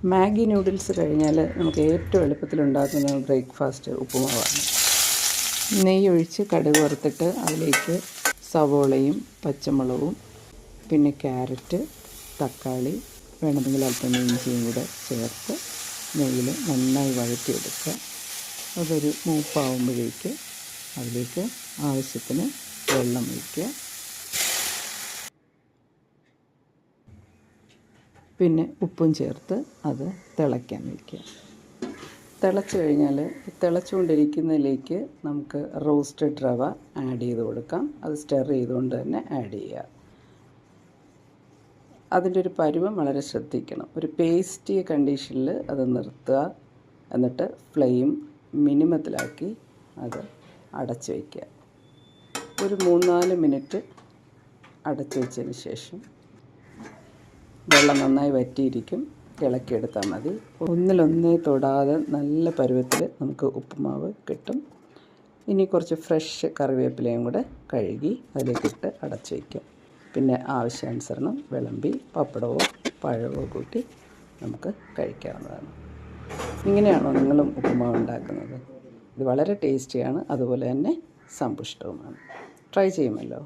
Maggi noodles കഴിഞ്ഞാൽ നമുക്ക് ഏറ്റവും എളുപ്പത്തിലുണ്ടാക്കുന്ന ബ്രേക്ക്ഫാസ്റ്റ് ഉപ്പുമാവാണ്. നെയ്യ് ഒഴിച്ച് കടുക് വറുത്തിട്ട് അതിലേക്ക് സവോളയും പച്ചമുളകും പിന്നെ ക്യാരറ്റ്, തക്കാളി, വേണമെങ്കിൽ അല്പം ഇഞ്ചിയും കൂടെ ചേർത്ത് നെയ്യിൽ നന്നായി വഴറ്റിയെടുക്കുക. അതൊരു മൂപ്പാവുമ്പോഴേക്ക് അതിലേക്ക് ആവശ്യത്തിന് വെള്ളം ഒഴിക്കുക. പിന്നെ ഉപ്പും ചേർത്ത് അത് തിളയ്ക്കാൻ വയ്ക്കുക. തിളച്ച് കഴിഞ്ഞാൽ തിളച്ചുകൊണ്ടിരിക്കുന്നതിലേക്ക് നമുക്ക് റോസ്റ്റഡ് റവ ആഡ് ചെയ്ത് കൊടുക്കാം. അത് സ്റ്റർ ചെയ്തുകൊണ്ട് തന്നെ ആഡ് ചെയ്യുക. അതിൻ്റെ ഒരു പരുവം വളരെ ശ്രദ്ധിക്കണം. ഒരു പേസ്റ്റി കണ്ടീഷനിൽ അത് നിർത്തുക. എന്നിട്ട് ഫ്ലെയിം മിനിമത്തിലാക്കി അത് അടച്ച് വയ്ക്കുക. ഒരു 3-4 മിനിറ്റ് അടച്ച് വെച്ചതിന് ശേഷം വെള്ളം നന്നായി വറ്റിയിരിക്കും. ഇളക്കിയെടുത്താൽ മതി. ഒന്നിലൊന്നേ തൊടാതെ നല്ല പരുവത്തിൽ നമുക്ക് ഉപ്പുമാവ് കിട്ടും. ഇനി കുറച്ച് ഫ്രഷ് കറിവേപ്പിലയും കൂടെ കഴുകി അതിലേക്കിട്ട് അടച്ച് വയ്ക്കുക. പിന്നെ ആവശ്യാനുസരണം വിളമ്പി പപ്പടമോ പഴമോ കൂട്ടി നമുക്ക് കഴിക്കാവുന്നതാണ്. ഇങ്ങനെയാണോ നിങ്ങളും ഉപ്പുമാവ് ഉണ്ടാക്കുന്നത്? ഇത് വളരെ ടേസ്റ്റിയാണ്, അതുപോലെ തന്നെ സമ്പുഷ്ടവുമാണ്. ട്രൈ ചെയ്യുമല്ലോ.